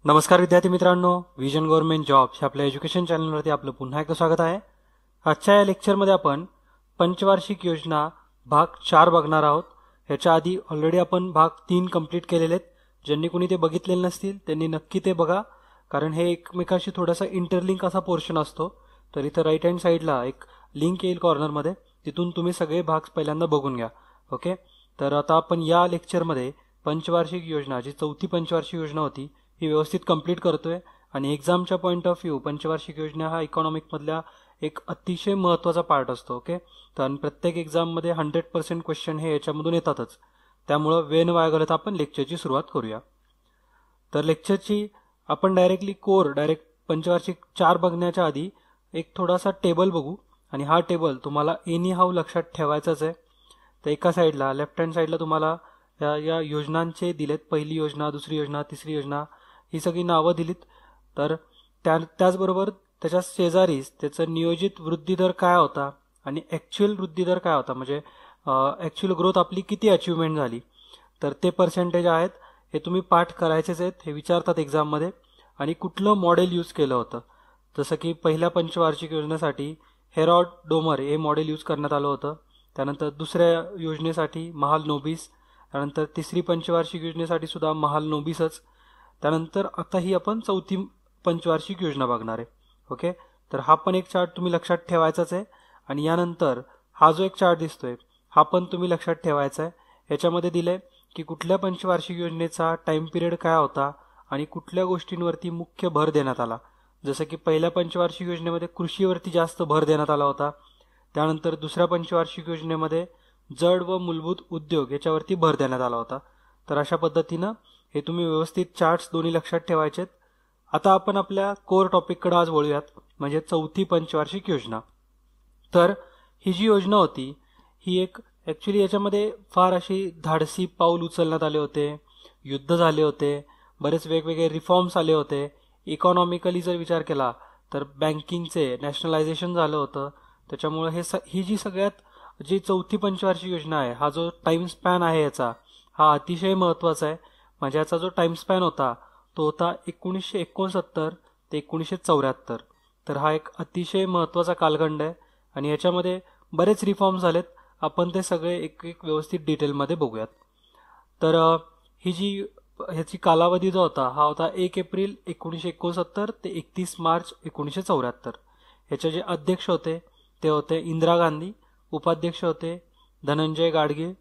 नमस्कार विद्यार्थी मित्रांनो, विजन गव्हर्नमेंट जॉब्स ह्या आपल्या एज्युकेशन चॅनलवरती आपलं पुन्हा एकदा स्वागत आहे. आजच्या या लेक्चरमध्ये आपण पंचवार्षिक योजना भाग 4 बघणार आहोत. ह्याच्या आधी ऑलरेडी आपण भाग 3 कंप्लीट केलेले आहेत. ज्यांनी कोणी ते बघितलेले नसतील त्यांनी नक्की ते बघा, कारण हे एकमेकाशी थोडासा इंटरलिंक असा पोर्शन असतो. तर इथं राईट हँड साईडला एक लिंक येईल कॉर्नरमध्ये, तिथून तुम्ही सगळे भाग पहिल्यांदा बघून घ्या. ओके, तर आता आपण या लेक्चरमध्ये पंचवार्षिक योजना, जी चौथी पंचवार्षिक योजना होती, ही व्यवस्थित कंप्लीट करतोय. आणि एक्झामच्या पॉईंट ऑफ व्ह्यू पंचवार्षिक योजना हा इकॉनॉमिकमधल्या एक अतिशय महत्त्वाचा पार्ट असतो. ओके, तर प्रत्येक एक्झाममध्ये 100% क्वेश्चन हे याच्यामधून येतातच. त्यामुळं वेळ न वाया घालवता आपण लेक्चरची सुरुवात करूया. तर लेक्चरची आपण डायरेक्ट पंचवार्षिक 4 बघण्याच्या आधी एक थोडासा टेबल बघू, आणि हा टेबल तुम्हाला एनी हाऊ लक्षात ठेवायचाच आहे. तर एका साईडला लेफ्ट हँड साईडला तुम्हाला या योजनांचे दिलेत. पहिली योजना, दुसरी योजना, तिसरी योजना, ही सगळी नावं दिलीत. तर त्याचबरोबर त्याच्या शेजारीच त्याचं नियोजित वृद्धी दर काय होता आणि ॲक्च्युअल वृद्धी दर काय होता, म्हणजे ॲक्च्युअल ग्रोथ आपली किती अचिव्हमेंट झाली, तर ते पर्सेंटेज आहेत. हे तुम्ही पाठ करायचेच आहेत, हे विचारतात एक्झाममध्ये. आणि कुठलं मॉडेल यूज केलं होतं, जसं की पहिल्या पंचवार्षिक योजनेसाठी हेरॉड डोमर हे मॉडेल यूज करण्यात आलं होतं. त्यानंतर दुसऱ्या योजनेसाठी महालनोबिस, त्यानंतर तिसरी पंचवार्षिक योजनेसाठी सुद्धा महालनोबिसच. त्यानंतर आता ही आपण चौथी पंचवार्षिक योजना बघणार आहे. ओके, तर हा पण एक चार्ट तुम्ही लक्षात ठेवायचाच आहे. आणि यानंतर हा जो एक चार्ट दिसतोय हा पण तुम्ही लक्षात ठेवायचा आहे. ह्याच्यामध्ये दिलंय की कुठल्या पंचवार्षिक योजनेचा टाइम पिरियड काय होता आणि कुठल्या गोष्टींवरती मुख्य भर देण्यात आला. जसं की पहिल्या पंचवार्षिक योजनेमध्ये कृषीवरती जास्त भर देण्यात आला होता. त्यानंतर दुसऱ्या पंचवार्षिक योजनेमध्ये जड व मूलभूत उद्योग याच्यावरती भर देण्यात आला होता. तर अशा पद्धतीनं हे तुम्ही व्यवस्थित चार्ट्स दोन्ही लक्षात ठेवायचेत. आता आपण आपल्या कोर टॉपिककडे आज वळूयात, म्हणजे चौथी पंचवार्षिक योजना. तर ही जी योजना होती ही एक ॲक्च्युली याच्यामध्ये फार अशी धाडसी पाऊल उचलण्यात आले होते. युद्ध झाले होते, बरेच वेगवेगळे रिफॉर्म्स आले होते. इकॉनॉमिकली जर विचार केला तर बँकिंगचे नॅशनलायझेशन झालं होतं. त्याच्यामुळे ही जी सगळ्यात जी चौथी पंचवार्षिक योजना आहे, हा जो टाइम स्पॅन आहे याचा, हा अतिशय महत्त्वाचा आहे. म्हणजे याचा जो टाइम स्पॅन होता तो होता 1969 ते 1974. तर हा एक अतिशय महत्त्वाचा कालखंड आहे आणि याच्यामध्ये बरेच रिफॉर्म्स झालेत. आपण ते सगळे एक एक व्यवस्थित डिटेलमध्ये बघूयात. तर ह्याची कालावधी जो होता हा होता 1 एप्रिल 1969 ते 31 मार्च 1974. ह्याचे जे अध्यक्ष होते ते होते इंदिरा गांधी, उपाध्यक्ष होते धनंजय गाडगे,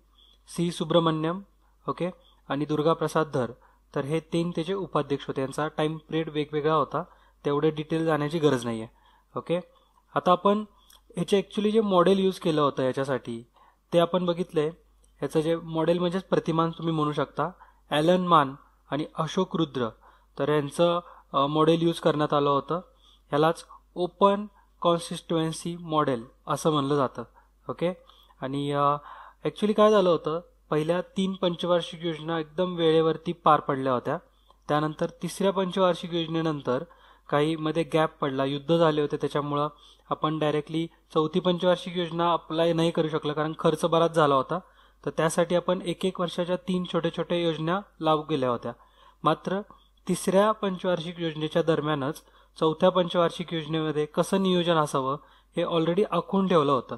सी सुब्रमण्यम, ओके, आणि दुर्गा प्रसाद धर. तर हे 3 त्याचे उपाध्यक्ष होते. यांचा टाइम पिरियड वेगवेगळा होता, तेवढे डिटेल जाण्याची गरज नाही आहे. ओके, आता आपण ह्याचे ॲक्च्युली जे मॉडेल यूज केलं होतं याच्यासाठी ते आपण बघितलंय. ह्याचं जे मॉडेल म्हणजेच प्रतिमान तुम्ही म्हणू शकता, ॲलन मान आणि अशोक रुद्र, तर यांचं मॉडेल यूज करण्यात आलं होतं. ह्यालाच ओपन कॉन्स्टिट्युएन्सी मॉडेल असं म्हणलं जातं. ओके, आणि ॲक्च्युली काय झालं होतं, पहिल्या 3 पंचवार्षिक योजना एकदम वेळेवरती पार पडल्या होत्या. त्यानंतर तिसऱ्या पंचवार्षिक योजनेनंतर काही मध्ये गॅप पडला, युद्ध झाले होते, त्याच्यामुळं आपण डायरेक्टली चौथी पंचवार्षिक योजना अप्लाय नाही करू शकलं, कारण खर्च बराच झाला होता. तर त्यासाठी आपण 1-1 वर्षाच्या 3 छोट्या योजना लागू केल्या होत्या. मात्र तिसऱ्या पंचवार्षिक योजनेच्या दरम्यानच चौथ्या पंचवार्षिक योजनेमध्ये कसं नियोजन असावं हे ऑलरेडी आखून ठेवलं होतं.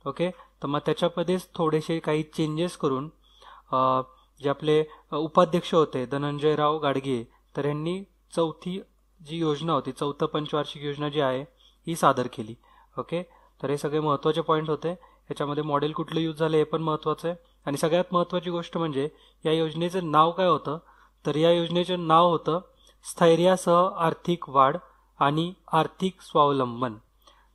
ओके, तर मग त्याच्यामध्येच थोडेसे काही चेंजेस करून जे आपले उपाध्यक्ष होते धनंजयराव गाडगे, तर यांनी चौथी जी योजना होती, चौथं पंचवार्षिक योजना जी आहे ही सादर केली. ओके, तर हे सगळे महत्त्वाचे पॉईंट होते. ह्याच्यामध्ये मॉडेल कुठलं यूज झालं हे पण महत्त्वाचं आहे. आणि सगळ्यात महत्त्वाची गोष्ट म्हणजे या योजनेचं नाव काय होतं, तर या योजनेचं नाव होतं स्थैर्यासह आर्थिक वाढ आणि आर्थिक स्वावलंबन.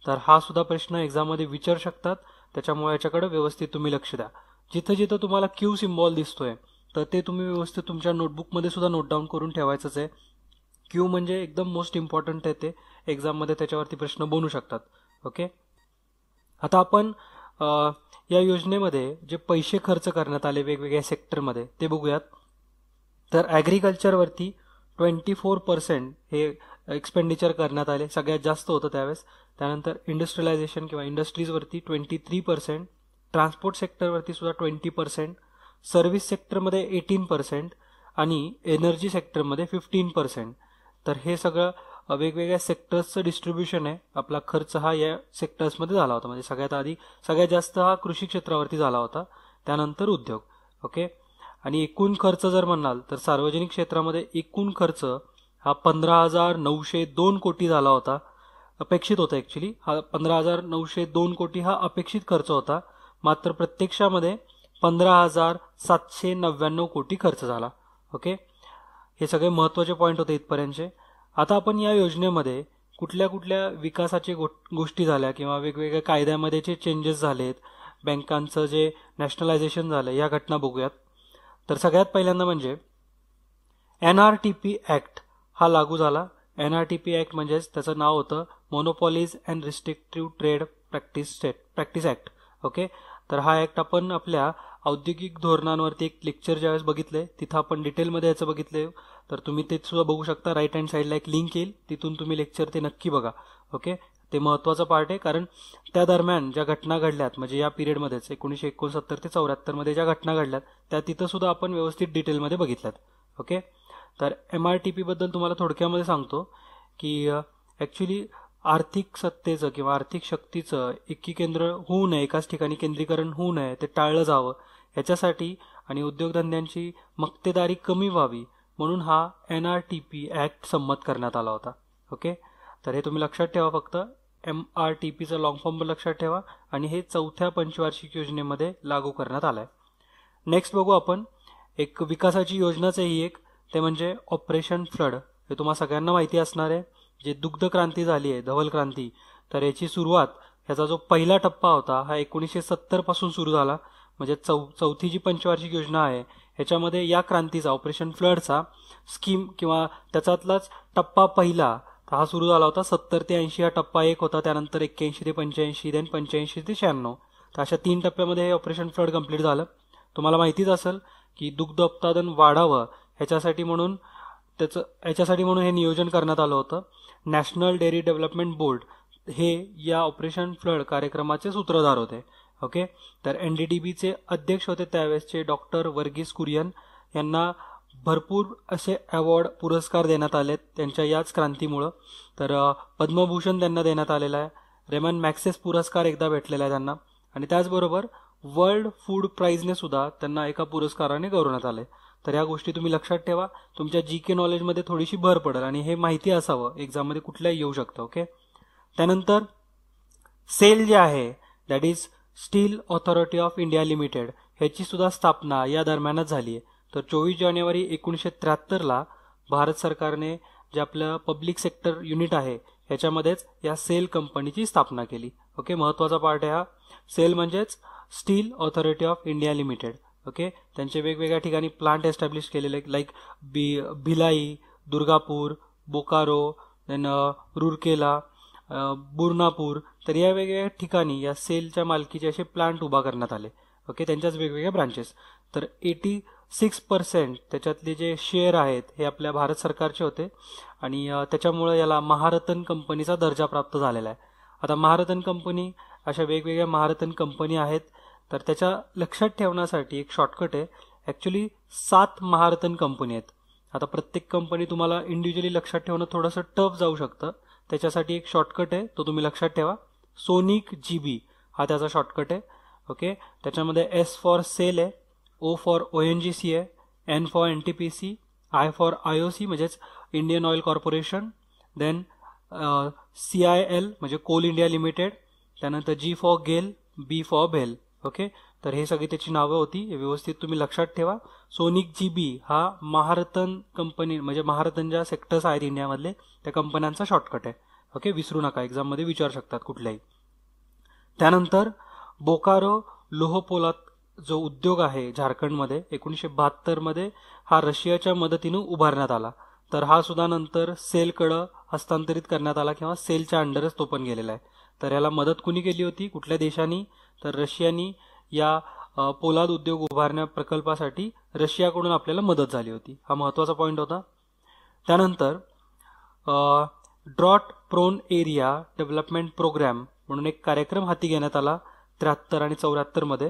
तर हा सुद्धा प्रश्न एक्झाममध्ये विचारू शकतात, त्याच्यामुळे याच्याकडे व्यवस्थित तुम्ही लक्ष द्या. जिथं जिथं तुम्हाला क्यू सिम्बॉल दिसतोय तर ते तुम्ही व्यवस्थित तुमच्या नोटबुकमध्ये सुद्धा नोट डाऊन करून ठेवायचंच आहे. क्यू म्हणजे एकदम मोस्ट इम्पॉर्टंट आहे, ते एक्झाममध्ये त्याच्यावरती प्रश्न बनू शकतात. ओके, आता आपण या योजनेमध्ये जे पैसे खर्च करण्यात आले वेगवेगळ्या सेक्टरमध्ये ते बघूयात. तर ॲग्रिकल्चरवरती 24% हे एक्सपेंडिचर करण्यात आले, सगळ्यात जास्त होतं त्यावेळेस. त्यानंतर इंडस्ट्रियलायझेशन किंवा इंडस्ट्रीजवरती 23%, ट्रान्सपोर्ट सेक्टरवरती सुद्धा 20%, सर्व्हिस सेक्टरमध्ये 18%, आणि एनर्जी सेक्टरमध्ये 15%. तर हे सगळं वेगवेगळ्या सेक्टर्सचं डिस्ट्रीब्युशन आहे. आपला खर्च हा या सेक्टर्समध्ये झाला होता. म्हणजे सगळ्यात जास्त हा कृषी क्षेत्रावरती झाला होता, त्यानंतर उद्योग. ओके. आणि एकूण खर्च जर म्हणाल तर सार्वजनिक क्षेत्रामध्ये एकूण खर्च हा 15,902 कोटी झाला होता. अपेक्षित होता ॲक्च्युली हा 15,902 कोटी हा अपेक्षित खर्च होता. मात्र प्रत्यक्षामध्ये 15,799 कोटी खर्च झाला. ओके. हे सगळे महत्त्वाचे पॉईंट होते इथपर्यंतचे. आता आपण या योजनेमध्ये कुठल्या कुठल्या विकासाची गोष्टी झाल्या किंवा वेगवेगळ्या कायद्यामध्ये जे चेंजेस झालेत, बँकांचं जे नॅशनलायझेशन झालं, या घटना बघूयात. तर सगळ्यात पहिल्यांदा म्हणजे NRTP ॲक्ट हा लागू झाला. NRTP ॲक्ट म्हणजेच त्याचं नाव होतं monopolies and restrictive trade practice act. Okay. तर हा ॲक्ट आपण आपल्या औद्योगिक धोरणांवरती एक लेक्चर ज्यावेळेस बघितले तिथं आपण डिटेलमध्ये याचं बघितले. तर तुम्ही ते सुद्धा बघू शकता. राईट हँड साईडला एक लिंक येईल, तिथून तुम्ही लेक्चर ते नक्की बघा. ओके. ते महत्त्वाचं पार्ट आहे, कारण त्या दरम्यान ज्या घटना घडल्यात म्हणजे या पिरियडमध्येच 1969 ते 74 मध्ये ज्या घटना घडल्यात त्या तिथं सुद्धा आपण व्यवस्थित डिटेलमध्ये बघितल्यात. ओके. तर MRTP बद्दल तुम्हाला थोडक्यामध्ये सांगतो की ॲक्च्युली आर्थिक सत्तेचं किंवा आर्थिक शक्तीचं एकीकेंद्र होऊ नये, एकाच ठिकाणी केंद्रीकरण होऊ नये, ते टाळलं जावं याच्यासाठी आणि उद्योगधंद्यांची मक्तेदारी कमी व्हावी म्हणून हा NRTP ॲक्ट संमत करण्यात आला होता. ओके. तर हे तुम्ही लक्षात ठेवा. फक्त MRTPचा लॉंग फॉर्म लक्षात ठेवा आणि हे 4थ्या पंचवार्षिक योजनेमध्ये लागू करण्यात आलं आहे. नेक्स्ट बघू आपण एक विकासाची योजनाच आहे ही एक, ते म्हणजे ऑपरेशन फ्लड. हे तुम्हाला सगळ्यांना माहिती असणार आहे. जे दुग्ध क्रांती झाली आहे, धवल क्रांती, तर याची सुरुवात, ह्याचा जो पहिला टप्पा होता हा 1970 पासून सुरू झाला. म्हणजे चौथी जी पंचवार्षिक योजना आहे ह्याच्यामध्ये या क्रांतीचा, ऑपरेशन फ्लडचा स्कीम किंवा त्याच्यातलाच टप्पा पहिला हा सुरू झाला होता. 70 ते 80 हा टप्पा एक होता. त्यानंतर 81 ते 85, देन 85 ते 96. तर अशा 3 टप्प्यामध्ये हे ऑपरेशन फ्लड कंप्लीट झालं. तुम्हाला माहितीच असेल की दुग्ध उत्पादन वाढावं ह्याच्यासाठी म्हणून हे नियोजन करण्यात आलं होतं. नॅशनल डेअरी डेव्हलपमेंट बोर्ड हे या ऑपरेशन फ्लड कार्यक्रमाचे सूत्रधार होते. ओके. तर NDDBचे अध्यक्ष होते त्यावेळेसचे डॉक्टर वर्गीस कुरियन. यांना भरपूर असे अवॉर्ड, पुरस्कार देण्यात आलेत त्यांच्या याच क्रांतीमुळं. तर पद्मभूषण त्यांना देण्यात आलेला आहे. रेमन मॅक्सेस पुरस्कार एकदा भेटलेला आहे त्यांना. आणि त्याचबरोबर वर्ल्ड फूड प्राईजने सुद्धा त्यांना एका पुरस्काराने गौरवण्यात आले. तर या गोष्टी तुम्ही लक्षात ठेवा. तुमच्या GK नॉलेजमध्ये थोडीशी भर पडेल आणि हे माहिती असावं, एक्झाममध्ये कुठल्याही येऊ शकतं. ओके. त्यानंतर सेल जे आहे, that is steel authority of India limited, ह्याची सुद्धा स्थापना या दरम्यानच झाली आहे. तर 24 जानेवारी 1973 भारत सरकारने जे आपलं पब्लिक सेक्टर युनिट आहे ह्याच्यामध्येच या सेल कंपनीची स्थापना केली. ओके. महत्त्वाचा पार्ट आहे हा. सेल म्हणजेच steel authority of India limited. Okay. त्यांचे वेगवेगळ्या ठिकाणी प्लांट एस्टॅब्लिश केलेले, लाईक भिलाई, दुर्गापूर, बोकारो, देन रूरकेला, बुरनापूर. तर या वेगवेगळ्या ठिकाणी या सेलच्या मालकीचे असे प्लांट उभा करण्यात आले. ओके. त्यांच्याच वेगवेगळ्या ब्रांचेस. तर 86% त्याच्यातले जे शेअर आहेत हे आपल्या भारत सरकारचे होते आणि त्याच्यामुळे याला महारतन कंपनीचा दर्जा प्राप्त झालेला आहे. आता महारतन कंपनी, अशा वेगवेगळ्या महारतन कंपनी आहेत. तर त्याच्या लक्षात ठेवण्यासाठी एक शॉर्टकट आहे. ॲक्च्युली 7 महारतन कंपनी आहेत. आता प्रत्येक कंपनी तुम्हाला इंडिव्हिज्युअली लक्षात ठेवणं थोडंसं टफ जाऊ शकतं. त्याच्यासाठी एक शॉर्टकट आहे, तो तुम्ही लक्षात ठेवा. सोनिक GB हा त्याचा शॉर्टकट आहे. ओके. त्याच्यामध्ये S फॉर सेल आहे, O फॉर ONGC आहे, N for NTPC, I for IOC म्हणजेच Indian Oil Corporation, then CIL म्हणजे कोल इंडिया लिमिटेड, त्यानंतर G for GAIL, B for BEL. Okay. तर हे सगळी त्याची नावं होती, हे व्यवस्थित तुम्ही लक्षात ठेवा. सोनिक GB हा महारतन कंपनी म्हणजे महारतन ज्या सेक्टर्स आहेत इंडियामधले त्या कंपन्यांचा शॉर्टकट आहे. ओके. विसरू नका, एक्झाममध्ये विचारू शकतात कुठल्याही. त्यानंतर बोकारो लोहपोलाद जो उद्योग आहे झारखंडमध्ये 1972 मध्ये हा रशियाच्या मदतीनं उभारण्यात आला. तर हा सुद्धा नंतर सेलकडं हस्तांतरित करण्यात आला किंवा सेलच्या अंडरच तो पण गेलेला आहे. तर याला मदत कुणी केली होती, कुठल्या देशांनी? तर रशियानी या पोलाद उद्योग उभारण्या प्रकल्पासाठी रशियाकडून आपल्याला मदत झाली होती. हा महत्त्वाचा पॉईंट होता. त्यानंतर drought prone area development programme म्हणून एक कार्यक्रम हाती घेण्यात आला 73 आणि 74 मध्ये.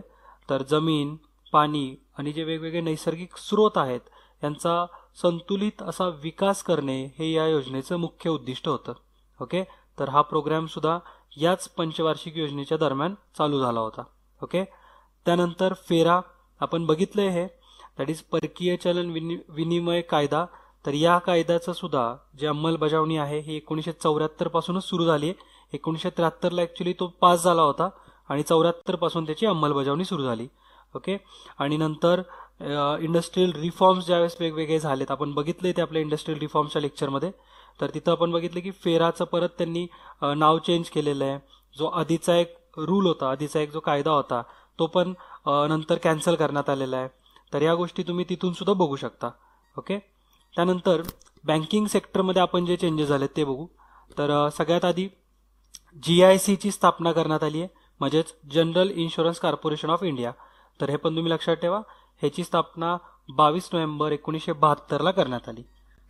तर जमीन, पाणी आणि जे वेगवेगळे नैसर्गिक स्रोत आहेत यांचा संतुलित असा विकास करणे हे या योजनेचं मुख्य उद्दिष्ट होतं. ओके, तर हा प्रोग्राम सुद्धा याच पंचवार्षिक योजनेच्या दरम्यान चालू झाला होता. ओके, त्यानंतर फेरा आपण बघितलंय हे, दॅट इज परकीय चलन विनिमय कायदा. तर या कायद्याचं सुद्धा जे अंमलबजावणी आहे ही 1974 पासूनच सुरू झाली आहे. 1973ला ऍक्च्युली तो पास झाला होता आणि 74 पासून त्याची अंमलबजावणी सुरू झाली. ओके, आणि नंतर इंडस्ट्रियल रिफॉर्म्स ज्यावेळेस वेगवेगळे झालेत, आपण बघितले ते आपल्या इंडस्ट्रियल रिफॉर्म्सच्या लेक्चरमध्ये. तर तिथं आपण बघितलं की फेराचं परत त्यांनी नाव चेंज केलेलं आहे. जो आधीचा एक रूल होता, आधीचा एक जो कायदा होता तो पण नंतर कॅन्सल करण्यात आलेला आहे. तर या गोष्टी तुम्ही तिथून सुद्धा बघू शकता. ओके, त्यानंतर बँकिंग सेक्टरमध्ये आपण जे चेंजेस झालेत ते बघू. तर सगळ्यात आधी GICची स्थापना करण्यात आली आहे, म्हणजेच general insurance corporation of India. तर हे पण तुम्ही लक्षात ठेवा, ह्याची स्थापना 22 नोव्हेंबर 1972ला करण्यात आली.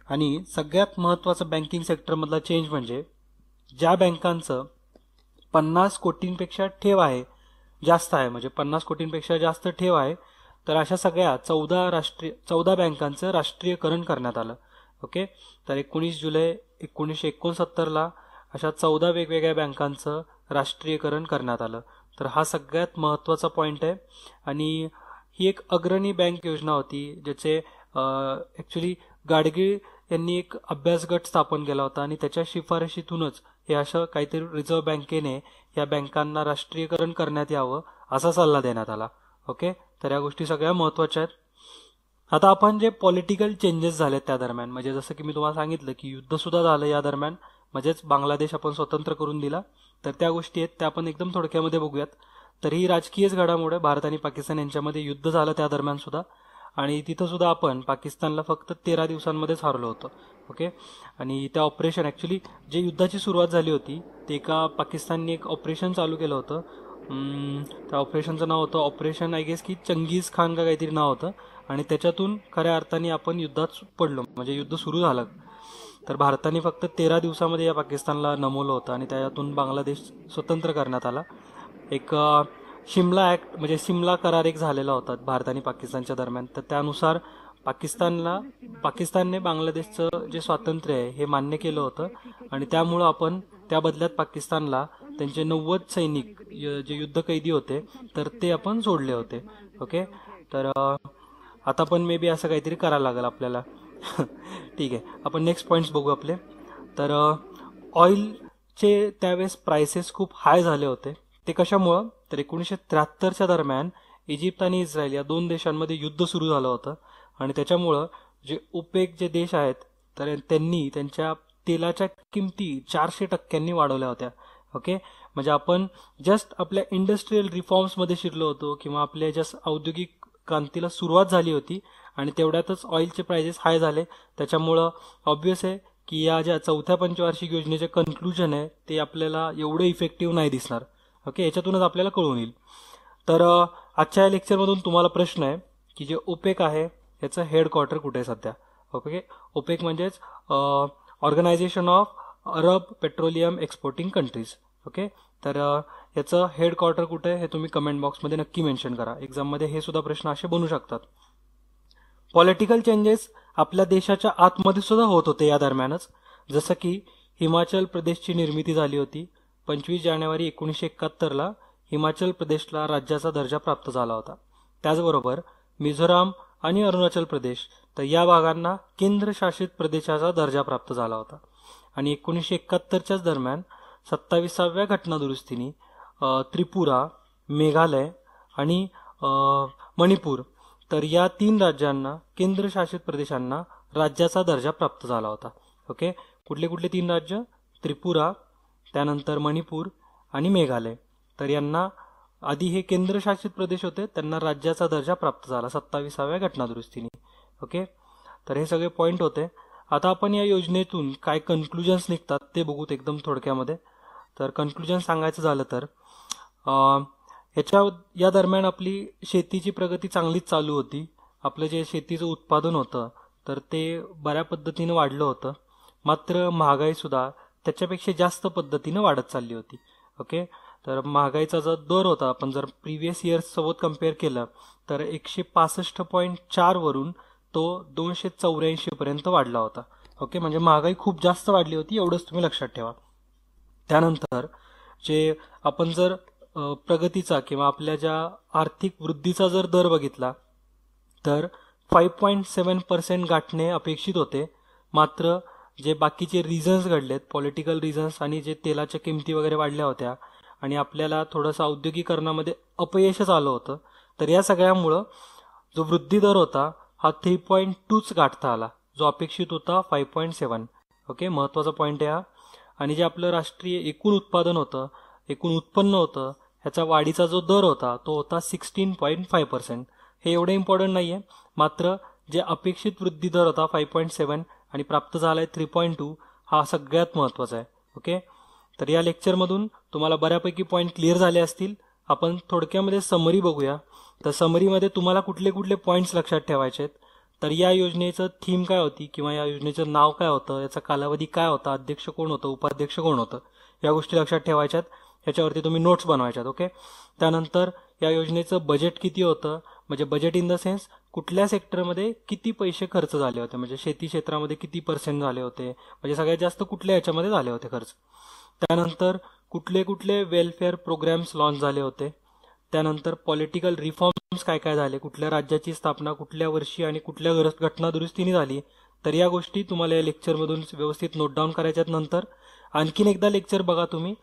आणि सगळ्यात महत्त्वाचं बँकिंग सेक्टरमधला चेंज म्हणजे ज्या बँकांचं 50 कोटींपेक्षा ठेव आहे, जास्त आहे, म्हणजे 50 कोटींपेक्षा जास्त ठेव आहे, तर अशा सगळ्या 14 बँकांचं राष्ट्रीयकरण करण्यात आलं. ओके, तर 19 जुलै 1969ला अशा 14 वेगवेगळ्या बँकांचं राष्ट्रीयकरण करण्यात आलं. तर हा सगळ्यात महत्त्वाचा पॉईंट आहे. आणि ही एक अग्रणी बँक योजना होती, ज्याचे ॲक्च्युली गाडगीळ यांनी एक अभ्यास गट स्थापन केला होता आणि त्याच्या शिफारशीतूनच हे असं काहीतरी रिझर्व्ह बँकेने या बँकांना राष्ट्रीयकरण करण्यात यावं असा सल्ला देण्यात आला. ओके, तर या गोष्टी सगळ्या महत्त्वाच्या आहेत. आता आपण जे पॉलिटिकल चेंजेस झालेत त्या दरम्यान, म्हणजे जसं की मी तुम्हाला सांगितलं की युद्धसुद्धा झालं या दरम्यान, म्हणजेच बांगलादेश आपण स्वतंत्र करून दिला. तर त्या गोष्टी आहेत त्या आपण एकदम थोडक्यामध्ये बघूयात. तर ही राजकीयच घडामोड आहे. भारत आणि पाकिस्तान यांच्यामध्ये युद्ध झालं त्या दरम्यान सुद्धा, आणि तिथं सुद्धा आपण पाकिस्तानला फक्त 13 दिवसांमध्येच हरलो होतो. ओके, आणि त्या ऑपरेशन ॲक्च्युली जे युद्धाची सुरुवात झाली होती ते एका पाकिस्तानने एक ऑपरेशन चालू केलं होतं. त्या ऑपरेशनचं नाव होतं ऑपरेशन आय गेस की चंगीज खान का काहीतरी नाव होतं. आणि त्याच्यातून खऱ्या अर्थाने आपण युद्धात पडलो, म्हणजे युद्ध सुरू झालं. तर भारताने फक्त 13 दिवसामध्ये या पाकिस्तानला नमवलं होतं आणि त्यातून बांगलादेश स्वतंत्र करण्यात आला. एक शिमला ॲक्ट म्हणजे शिमला करार एक झालेला होता भारत आणि पाकिस्तानच्या दरम्यान. तर त्यानुसार पाकिस्तानने बांगलादेशचं जे स्वातंत्र्य आहे हे मान्य केलं होतं आणि त्यामुळं आपण त्या बदल्यात पाकिस्तानला त्यांचे 90 सैनिक जे युद्धकैदी होते तर ते आपण सोडले होते. ओके, तर आता पण मे बी असं काहीतरी करायला लागेल आपल्याला. ठीक आहे, आपण नेक्स्ट पॉईंट्स बघू आपले. तर ऑइलचे त्यावेळेस प्राइसेस खूप हाय झाले होते. ते कशामुळं, तर 1973च्या दरम्यान इजिप्त आणि इस्रायल या दोन देशांमध्ये युद्ध सुरू झालं होतं आणि त्याच्यामुळं जे ओपेक जे देश आहेत तर त्यांनी त्यांच्या तेलाच्या किमती 400% वाढवल्या होत्या. ओके, म्हणजे आपण जस्ट आपल्या इंडस्ट्रियल रिफॉर्म्समध्ये शिरलो होतो किंवा आपल्या जस्ट औद्योगिक क्रांतीला सुरुवात झाली होती आणि तेवढ्यातच ऑइलचे प्राइसेस हाय झाले. त्याच्यामुळं ऑब्व्हियस आहे की या ज्या चौथ्या पंचवार्षिक योजनेचे कन्क्लुजन आहे ते आपल्याला एवढं इफेक्टिव्ह नाही दिसणार. ओके, याच्यातूनच आपल्याला कळून येईल. तर आजच्या या लेक्चरमधून तुम्हाला प्रश्न आहे की जे ओपेक आहे याचं हेडक्वार्टर कुठे आहे सध्या. ओके, ओपेक म्हणजेच organization of Arab petroleum exporting countries. Okay, तर याचं हेडक्वार्टर कुठे आहे हे तुम्ही कमेंट बॉक्समध्ये नक्की मेन्शन करा. एक्झाममध्ये हे सुद्धा प्रश्न असे बनू शकतात. पॉलिटिकल चेंजेस आपल्या देशाच्या आतमध्ये सुद्धा होत होते या दरम्यानच. जसं की हिमाचल प्रदेशची निर्मिती झाली होती. 25 जानेवारी 1971ला हिमाचल प्रदेशला राज्याचा दर्जा प्राप्त झाला होता. त्याचबरोबर मिझोराम आणि अरुणाचल प्रदेश तर या भागांना केंद्रशासित प्रदेशाचा दर्जा प्राप्त झाला होता. आणि 1971च्याच दरम्यान 27व्या घटनादुरुस्तीने त्रिपुरा, मेघालय आणि मणिपूर तर या 3 राज्यांना केंद्रशासित प्रदेशांना राज्याचा दर्जा प्राप्त झाला होता. ओके, कुठले कुठले 3 राज्य, त्रिपुरा, त्यानंतर मणिपूर आणि मेघालय. तर यांना आधी हे केंद्रशासित प्रदेश होते, त्यांना राज्याचा दर्जा प्राप्त झाला 27व्या घटनादुरुस्तीने. ओके, तर हे सगळे पॉईंट होते. आता आपण या योजनेतून काय कन्क्लुजन्स निघतात ते बघूत एकदम थोडक्यामध्ये. तर कन्क्लुजन सांगायचं झालं तर या दरम्यान आपली शेतीची प्रगती चांगलीच चालू होती. आपलं जे शेतीचं उत्पादन होतं तर ते बऱ्या पद्धतीनं वाढलं होतं. मात्र महागाई सुद्धा त्याच्यापेक्षा जास्त पद्धतीनं वाढत चालली होती. ओके, तर महागाईचा जो दर होता आपण जर प्रिव्हियस इयर्स सोबत कम्पेअर केलं तर 165.4 वरून तो 284 पर्यंत वाढला होता. ओके, म्हणजे महागाई खूप जास्त वाढली होती, एवढंच तुम्ही लक्षात ठेवा. त्यानंतर जे आपण जर प्रगतीचा किंवा आपल्या ज्या आर्थिक वृद्धीचा जर दर बघितला तर 5.7% गाठणे अपेक्षित होते. मात्र जे बाकीचे रिझन्स घडलेत, पॉलिटिकल रिझन्स आणि जे तेलाच्या किमती वगैरे वाढल्या होत्या आणि आपल्याला थोडंसं औद्योगिकरणामध्ये अपयशच आलं होतं, तर या सगळ्यामुळं जो वृद्धी दर होता हा 3.2च गाठता आला, जो अपेक्षित होता 5.7. ओके, महत्त्वाचा पॉईंट आहे हा. आणि जे आपलं राष्ट्रीय एकूण उत्पादन होतं, एकूण उत्पन्न होतं, ह्याचा वाढीचा जो दर होता तो होता 16.5%. हे एवढं इम्पॉर्टंट नाही आहे, मात्र जे अपेक्षित वृद्धी दर होता 5.7 आणि प्राप्त झाला आहे 3.2, हा सगळ्यात महत्त्वाचा आहे. ओके, तर या लेक्चरमधून तुम्हाला बऱ्यापैकी पॉईंट क्लिअर झाले असतील. आपण थोडक्यामध्ये समरी बघूया. तर समरीमध्ये तुम्हाला कुठले कुठले पॉईंट्स लक्षात ठेवायचे आहेत, तर या योजनेचं थीम काय होती किंवा या योजनेचं नाव काय होतं, याचा कालावधी काय होता, अध्यक्ष कोण होतं, उपाध्यक्ष कोण होतं, या गोष्टी लक्षात ठेवायच्यात. ह्याच्यावरती तुम्ही नोट्स बनवायच्यात. ओके, त्यानंतर या योजनेचं बजेट किती होतं, म्हणजे बजेट इन द सेन्स कुठल्या सेक्टरमध्ये किती पैसे खर्च झाले होते, म्हणजे शेती क्षेत्रामध्ये किती % झाले होते, म्हणजे सगळ्यात जास्त कुठल्या याच्यामध्ये झाले होते खर्च. त्यानंतर कुठले कुठले वेलफेअर प्रोग्राम्स लॉन्च झाले होते. त्यानंतर पॉलिटिकल रिफॉर्म्स काय काय झाले, कुठल्या राज्याची स्थापना कुठल्या वर्षी आणि कुठल्या घटना दुरुस्तीने झाली. तर या गोष्टी तुम्हाला या लेक्चरमधून व्यवस्थित नोट डाऊन करायच्यात. नंतर आणखीन एकदा लेक्चर बघा तुम्ही,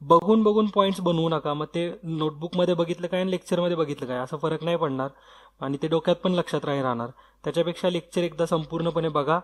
बघून बघून पॉईंट्स बनवू नका. मग ते नोटबुकमध्ये बघितलं काय आणि लेक्चरमध्ये बघितलं काय असा फरक नाही पडणार आणि ते डोक्यात पण लक्षात राहणार. त्याच्यापेक्षा लेक्चर एकदा संपूर्णपणे बघा,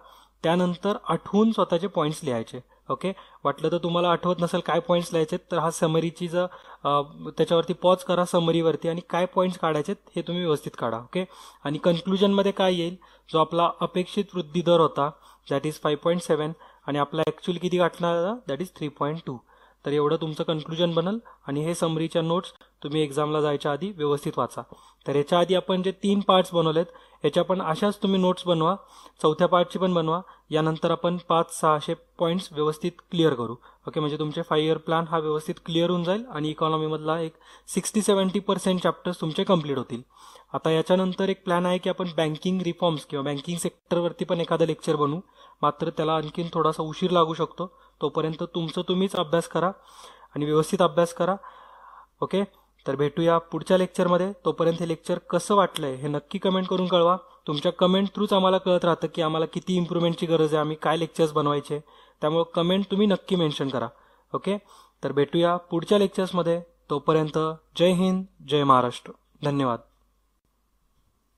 त्यानंतर आठवून स्वतःचे पॉईंट्स लिहायचे. ओके, वाटलं तर तुम्हाला आठवत नसेल काय पॉईंट्स लिहायचे तर हा समरीची त्याच्यावरती पॉज करा समरीवरती आणि काय पॉईंट्स काढायचे हे तुम्ही व्यवस्थित काढा. ओके, आणि कन्क्लुजनमध्ये काय येईल, जो आपला अपेक्षित वृद्धी दर होता दॅट इज 5.7 आणि आपला ॲक्च्युअल किती गाठला दॅट इज 3.2. तर एवढं तुमचं कन्क्लुजन बनल आणि हे समरीच्या नोट्स तुम्ही एक्झामला जायच्या आधी व्यवस्थित वाचा. तर याच्या आधी आपण जे 3 पार्ट्स बनवलेत याच्या पण अशाच तुम्ही नोट्स बनवा, चौथ्या पार्टची पण बनवा. यानंतर आपण 500-600 पॉईंट्स व्यवस्थित क्लिअर करू. ओके, म्हणजे तुमचे 5 इयर प्लॅन हा व्यवस्थित क्लिअर होऊन जाईल आणि इकॉनॉमीमधला एक 60-70% चॅप्टर्स तुमचे कंप्लीट होतील. आता याच्यानंतर एक प्लॅन आहे की आपण बँकिंग रिफॉर्म्स किंवा बँकिंग सेक्टरवरती पण एखादं लेक्चर बनवू, मात्र त्याला आणखीन थोडासा उशीर लागू शकतो. तोपर्यंत तुमचं तुम्हीच अभ्यास करा आणि व्यवस्थित अभ्यास करा. ओके, तर भेटूया पुढच्या लेक्चरमध्ये. तोपर्यंत हे लेक्चर कसं वाटलंय हे नक्की कमेंट करून कळवा. तुमच्या कमेंट थ्रूच आम्हाला कळत राहतं की आम्हाला किती इम्प्रूव्हमेंटची गरज आहे, आम्ही काय लेक्चर्स बनवायचे. त्यामुळे कमेंट तुम्ही नक्की मेन्शन करा. ओके, तर भेटूया पुढच्या लेक्चर्समध्ये. तोपर्यंत जय हिंद, जय महाराष्ट्र, धन्यवाद.